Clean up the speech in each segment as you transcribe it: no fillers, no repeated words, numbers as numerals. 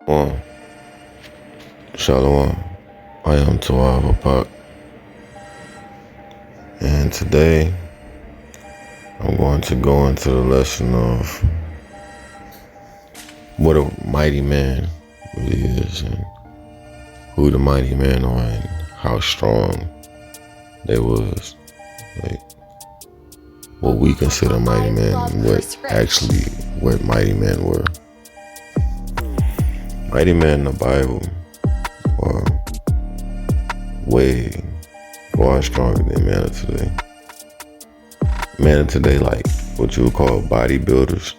One, Shalom. I am Tawab Apak, and today I'm going to go into the lesson of what a mighty man really is, and who the mighty men are, and how strong they was. Like, what we consider mighty men, and what mighty men were. Mighty men in the Bible are way far stronger than men of today. Men of today, like what you would call bodybuilders,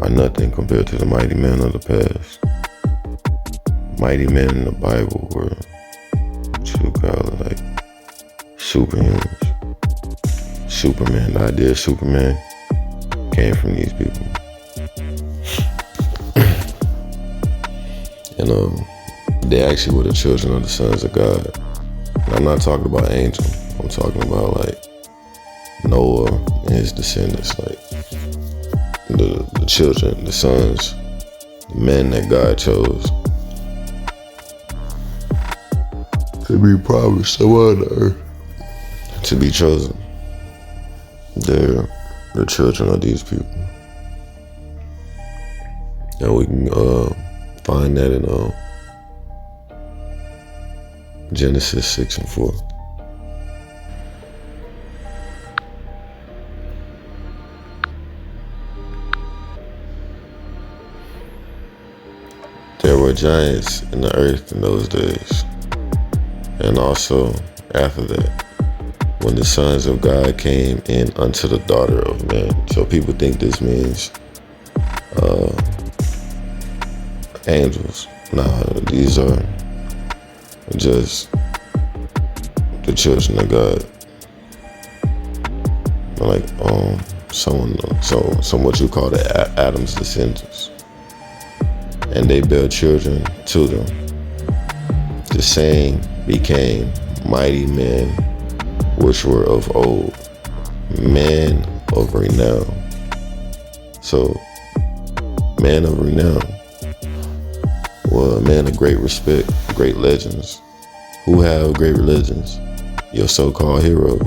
are nothing compared to the mighty men of the past. Mighty men in the Bible were what you would call it, like superhumans. Superman, the idea of Superman came from these people. And they actually were the children of the sons of God. And I'm not talking about angels. I'm talking about like Noah and his descendants, like the children, the sons, the men that God chose to be promised on the earth, to be chosen. They're the children of these people. And we can find that in Genesis 6 and 4. There were giants in the earth in those days, and also after that, when the sons of God came in unto the daughter of man. So people think this means angels. Nah, these are just the children of God. Like some what you call the Adam's descendants. And they bare children to them. The same became mighty men which were of old, men of renown. So, men of renown were men of great respect, great legends. Who have great religions? Your so-called heroes.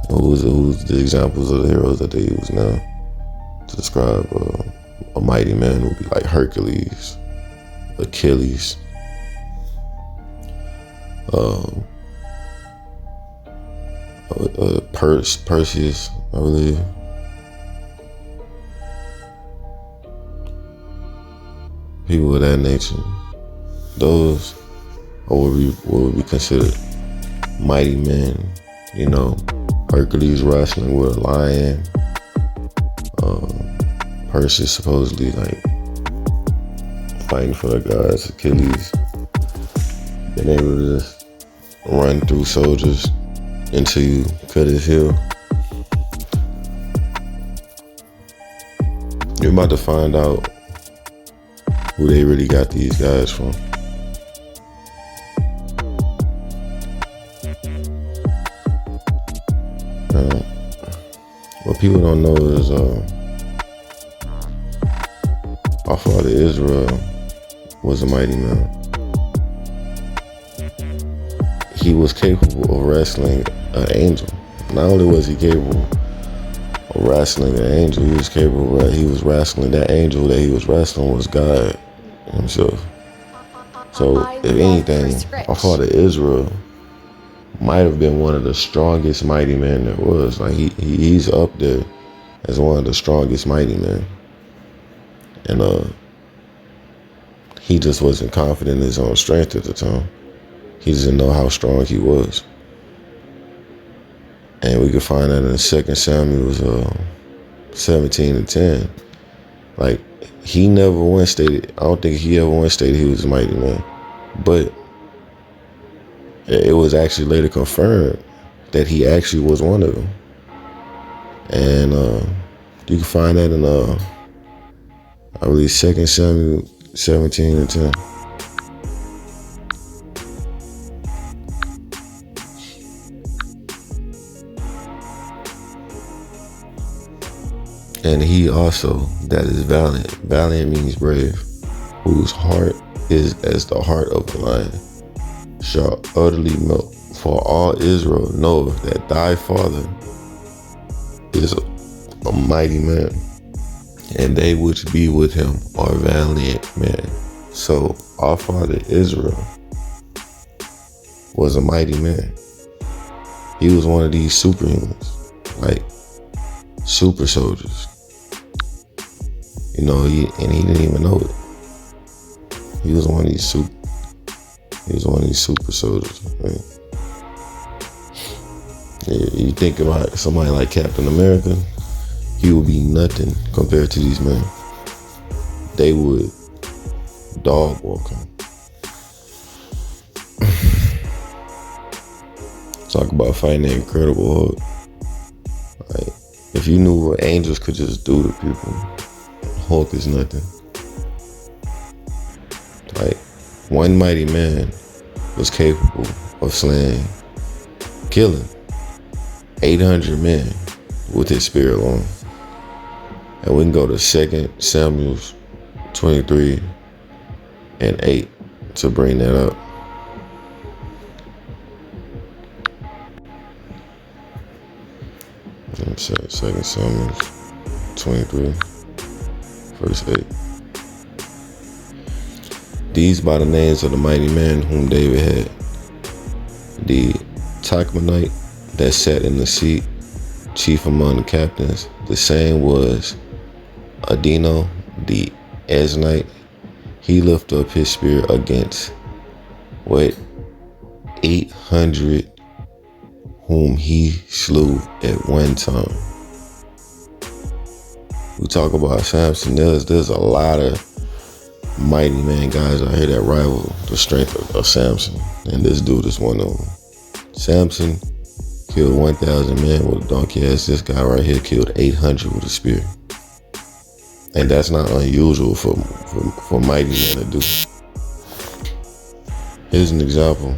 Who's the examples of the heroes that they use now to describe a mighty man? Would be like Hercules, Achilles, Perseus, I believe. People of that nature. Those are what would be considered mighty men. You know, Hercules wrestling with a lion. Perseus supposedly like fighting for the gods. Achilles being able to just run through soldiers until you cut his heel. You're about to find out who they really got these guys from. What people don't know is our father Israel was a mighty man. He was capable of wrestling an angel. Not only was he capable of wrestling an angel, he was wrestling that angel that he was wrestling was God himself. So if anything, our father Israel might have been one of the strongest mighty men there was. Like he's up there as one of the strongest mighty men. And he just wasn't confident in his own strength at the time. He doesn't know how strong he was. And we could find that in 2 Samuel 17 and 10. Like, he never once stated, I don't think he ever once stated he was a mighty man. But it was actually later confirmed that he actually was one of them. And you can find that in, I believe, 2 Samuel 17 and 10. And he also, that is valiant. Valiant means brave. whose heart is as the heart of a lion, shall utterly melt. For all Israel knoweth that thy father is a mighty man, and they which be with him are valiant men. So our father Israel was a mighty man. He was one of these superhumans, like super soldiers. He didn't even know it. He was one of these super soldiers, right? You think about somebody like Captain America, he would be nothing compared to these men. They would dog walk him. Talk about fighting the Incredible Hulk. Like, if you knew what angels could just do to people, Hulk is nothing. Like, one mighty man was capable of killing 800 men with his spear alone. And we can go to 2 Samuel 23 and 8 to bring that up. Let me say 2 Samuel 23, verse 8. These by the names of the mighty men whom David had: the Tachmonite that sat in the seat, chief among the captains. The same was Adino the Eznite. He lifted up his spear against 800 whom he slew at one time. We talk about Samson. There's a lot of mighty man guys out here that rival the strength of Samson, and this dude is one of them. Samson killed 1,000 men with a donkey ass. This guy right here killed 800 with a spear, and that's not unusual for mighty men to do. Here's an example.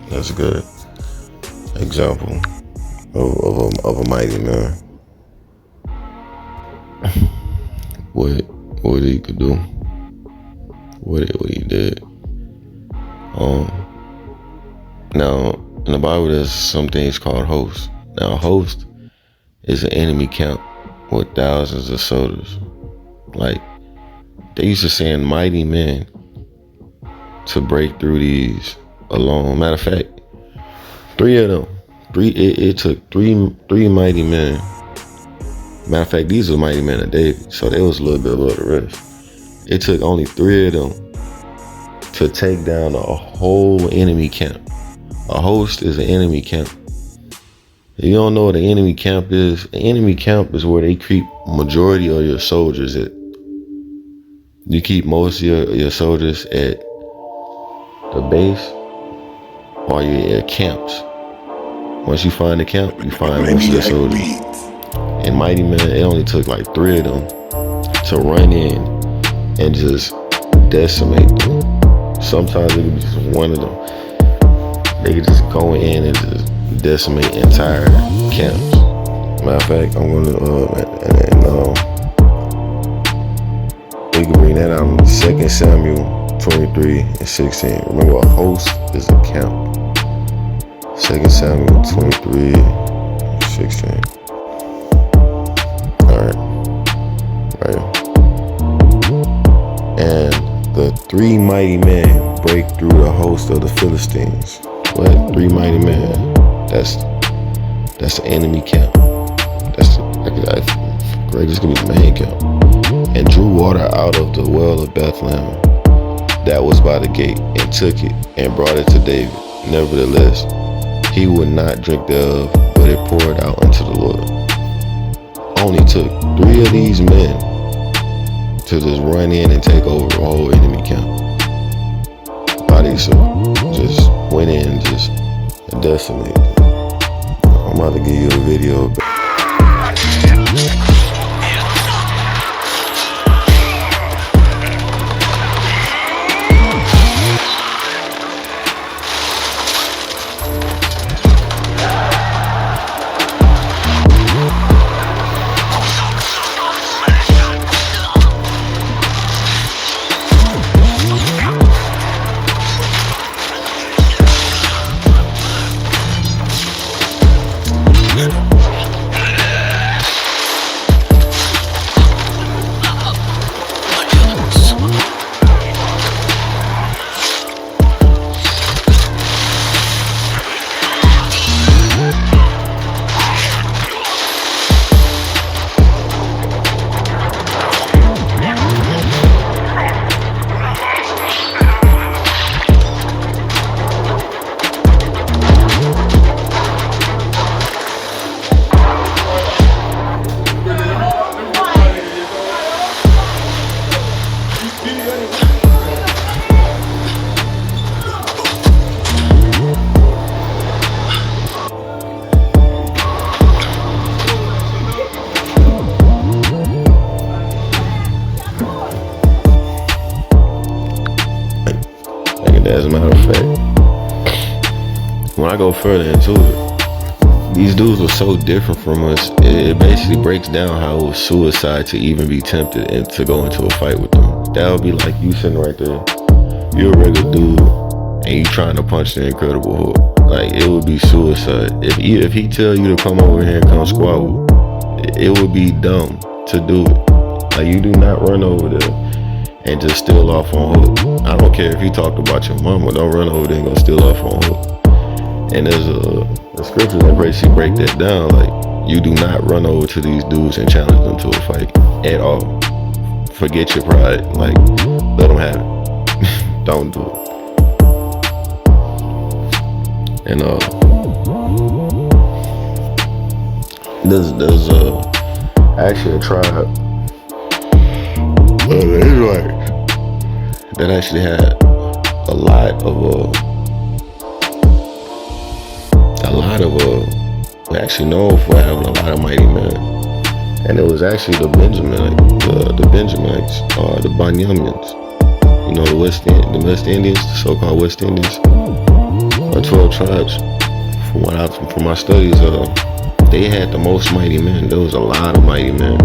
That's a good example of a mighty man. What he could do, what he did. Now in the Bible there's some things called hosts. Now a host is an enemy camp with thousands of soldiers. Like, they used to send mighty men to break through these alone. Matter of fact, it took three mighty men. Matter of fact, these are mighty men of David, so they was a little bit above the rest. It took only 3 of them to take down a whole enemy camp. A host is an enemy camp. If you don't know what an enemy camp is, an enemy camp is where they keep majority of your soldiers at. You keep most of your soldiers at the base or your camps. Once you find the camp, you find most of the soldiers. And mighty men, it only took like 3 of them to run in and just decimate them. Sometimes it could be just one of them. They could just go in and just decimate entire camps. Matter of fact, I'm gonna we can bring that out in 2 Samuel 23 and 16. Remember, a host is a camp. 2 Samuel 23 and 16. 3 mighty men break through the host of the Philistines. What? 3 mighty men? That's the enemy camp. That's greatest gonna be the main camp. And drew water out of the well of Bethlehem that was by the gate, and took it and brought it to David. Nevertheless, he would not drink thereof, but it poured out unto the Lord. Only took 3 of these men to just run in and take over a whole enemy camp. By themselves. Just went in, just decimated. I'm about to give you a video. As a matter of fact, when I go further into it, these dudes were so different from us. It basically breaks down how it was suicide to even be tempted and to go into a fight with them. That would be like you sitting right there, you're a regular dude, and you trying to punch the Incredible Hulk. Like, it would be suicide. If he tell you to come over here and come squabble, it would be dumb to do it. Like, you do not run over there and just steal off on Hook. I don't care if he talked about your mama, don't run over there and go steal off on Hook. And there's a scripture that basically break that down. Like, you do not run over to these dudes and challenge them to a fight at all. Forget your pride. Like, let them have it. Don't do it. And there's actually a tribe, the Israelites, that actually had a lot of we're actually known for having a lot of mighty men. And it was actually the Benjamites, the Banyamians. You know, the West Indians, the so-called West Indians, 12 tribes. From my studies, they had the most mighty men. There was a lot of mighty men,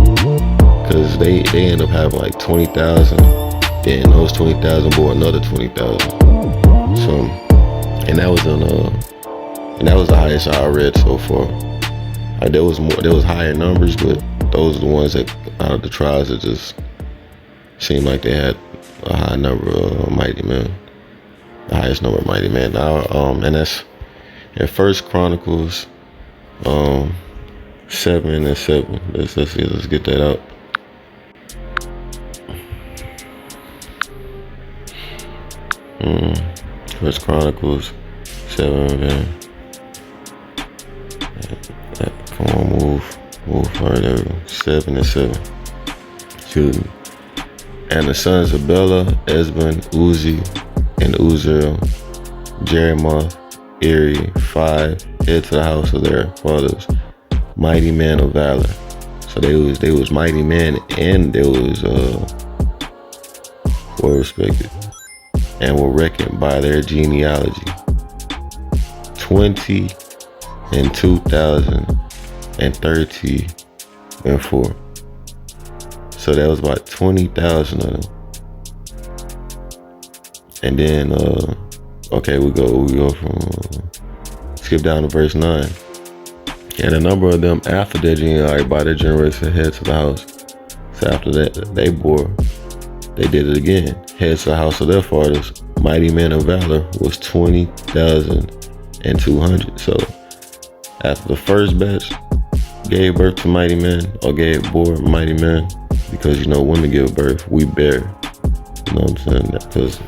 because they ended up having like 20,000. Then those 20,000 bore another 20,000. So, and that was the highest I read so far. Like, there was higher numbers, but those are the ones that out of the tribes that just seemed like they had a high number of mighty men, the highest number of mighty men. Now, and that's in First Chronicles 7:7. Let's get that out. First Chronicles 7, man. Come on, move further. 7:7. Excuse me. And the sons of Bela, Esban, Uzi, and Uziel, Jeremoth, Eri, 5, head to the house of their fathers, mighty men of valor. So they was mighty men, and they was well respected, and were reckoned by their genealogy. 20 and 2,034. So that was about 20,000 of them. And then, okay, we go from, skip down to verse 9. And a number of them after their genealogy by their generation head to the house. So after that, they bore they did it again. Heads to the house of their fathers, mighty men of valor, was 20,200. So after the first batch gave birth to mighty men, or bore mighty men, because women give birth, we bear. You know what I'm saying? Because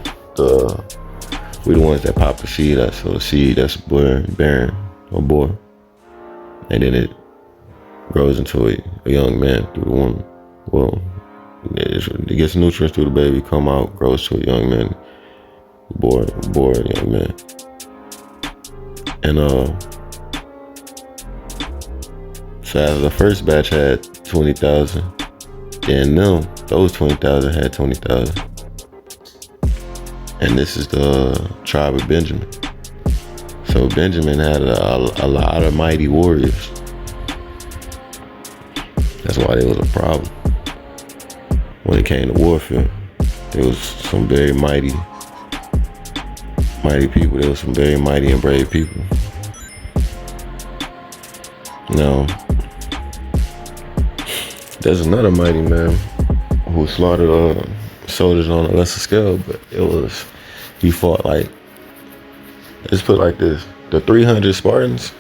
we the ones that pop the seed out, so the seed that's bearing or bore, and then it grows into a young man through the woman. Well, it gets nutrients through the baby, come out, grows to a young man, bore a young man. And so after the first batch had 20,000, then those 20,000 had 20,000. And this is the tribe of Benjamin. So Benjamin had a lot of mighty warriors. That's why there was a problem when it came to warfare. There was some very mighty people. There was some very mighty and brave people. Now, there's another mighty man who slaughtered soldiers on a lesser scale, but he fought let's put it like this. The 300 Spartans,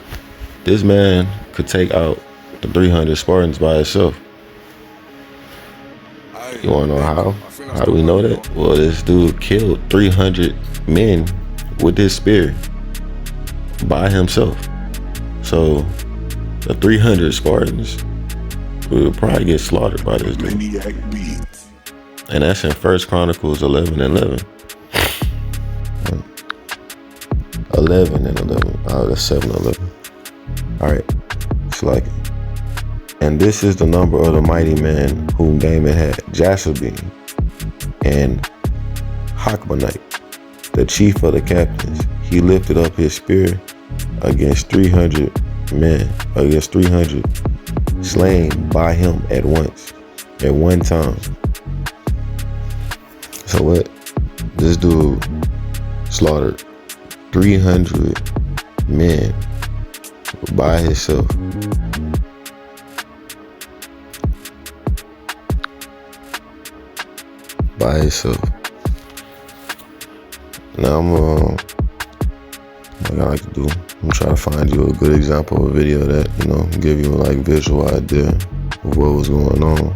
this man could take out the 300 Spartans by himself. You wanna know how? How do we know that? Well, this dude killed 300 men with his spear by himself. So the 300 Spartans would probably get slaughtered by this dude. And that's in 1 Chronicles 11:11. 11:11. Oh, that's 7:11. Alright, it's like it. And this is the number of the mighty men whom David had: Jasabine and Hachmonite, the chief of the captains. He lifted up his spear against 300 men, against 300 slain by him at one time. So what? This dude slaughtered 300 men by himself. By himself. Now like I like to do, I'm trying to find you a good example of a video that, give you a visual idea of what was going on.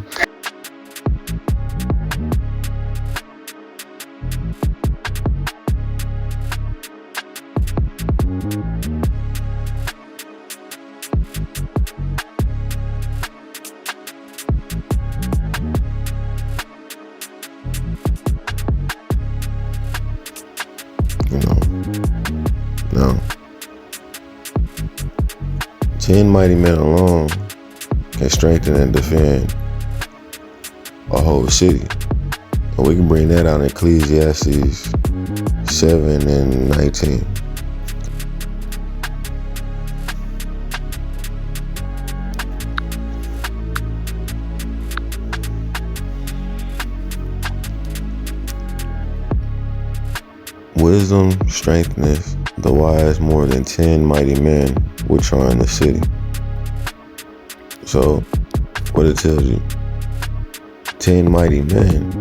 Now, 10 mighty men alone can strengthen and defend a whole city. And we can bring that out in Ecclesiastes 7:19. Wisdom strengtheneth the wise more than 10 mighty men which are in the city. So, what it tells you, 10 mighty men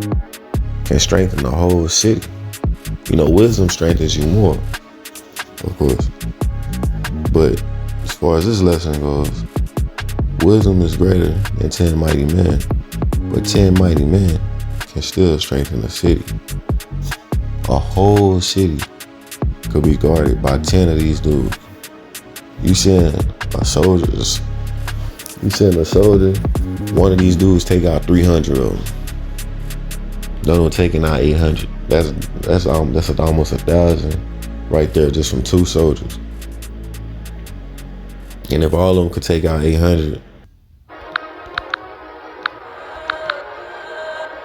can strengthen the whole city. Wisdom strengthens you more, of course. But as far as this lesson goes, wisdom is greater than 10 mighty men. But 10 mighty men can still strengthen the city. A whole city could be guarded by 10 of these dudes. You send a soldier, one of these dudes take out 300 of them. Another one taking out 800. That's almost 1,000 right there just from 2 soldiers. And if all of them could take out 800,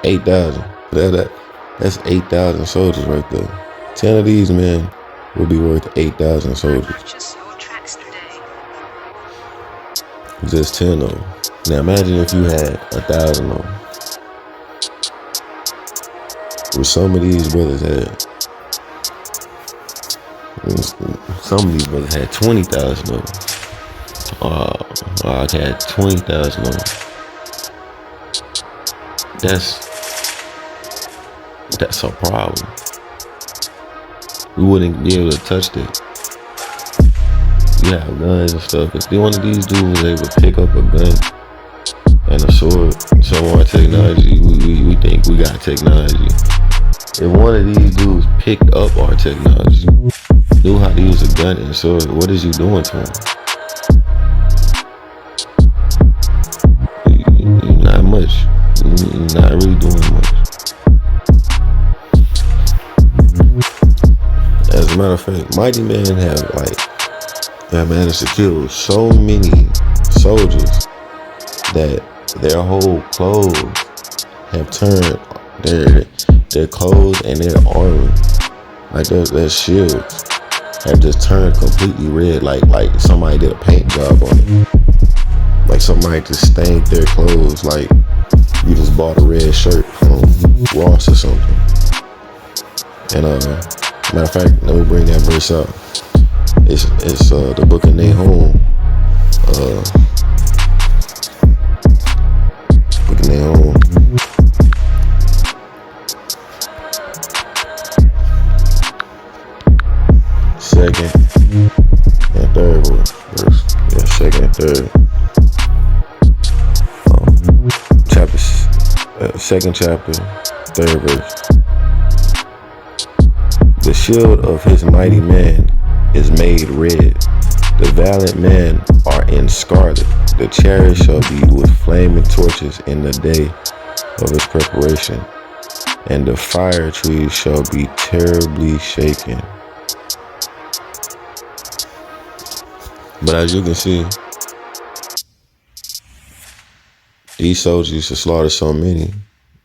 8,000. That's 8,000 soldiers right there. 10 of these men will be worth 8,000 soldiers. Just 10 of them. Now imagine if you had 1,000 of them. What some of these brothers had. Some of these brothers had 20,000 of them. I had 20,000 of them. That's a problem. We wouldn't be able to touch that. You have guns and stuff. If one of these dudes was able to pick up a gun and a sword, some more technology, we think we got technology. If one of these dudes picked up our technology, knew how to use a gun and a sword, what is you doing to him? Not much. You're not really doing much. As a matter of fact, mighty men have managed to kill so many soldiers that their whole clothes have turned their clothes and their armor, like their shields, have just turned completely red, like somebody did a paint job on it. Like somebody just stained their clothes, like you just bought a red shirt from Ross or something. And matter of fact, let me bring that verse up. It's the book of Nahum. Book of Nahum. Second and third verse. Yeah, second and third. Second chapter, third verse. The shield of his mighty man is made red. The valiant men are in scarlet. The chariot shall be with flaming torches in the day of its preparation, and the fire trees shall be terribly shaken. But as you can see, these soldiers used to slaughter so many,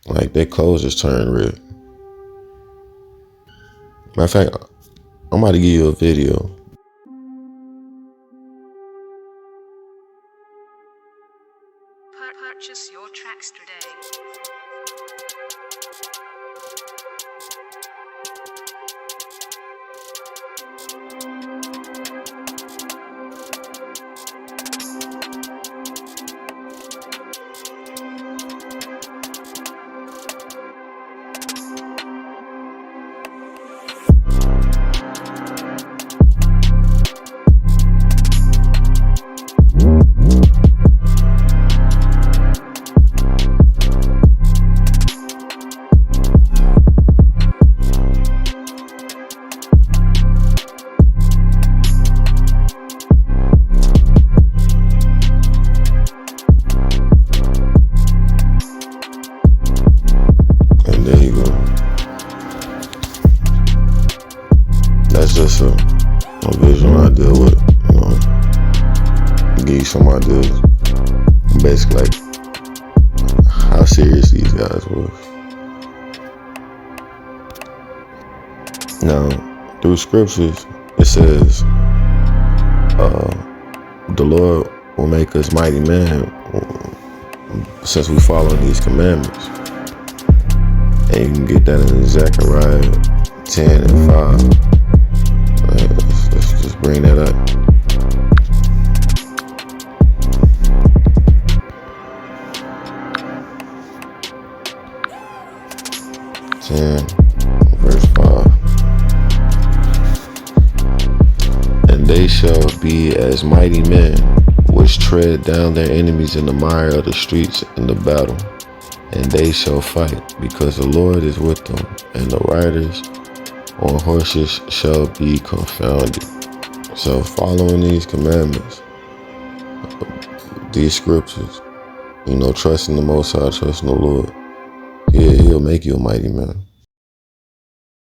like their clothes just turned red. Matter of fact, I'm about to give you a video. Purchase your tracks today. There you go. That's just a visual idea with, give you some ideas. Basically, like how serious these guys was. Now, through scriptures, it says, the Lord will make us mighty men since we follow these commandments. And you can get that in Zechariah 10 and 5. Let's just bring that up. Verse 5. And they shall be as mighty men, which tread down their enemies in the mire of the streets in the battle. And they shall fight, because the Lord is with them, and the riders on horses shall be confounded. So following these commandments, these scriptures, trusting the Most High, trusting the Lord, he'll make you a mighty man.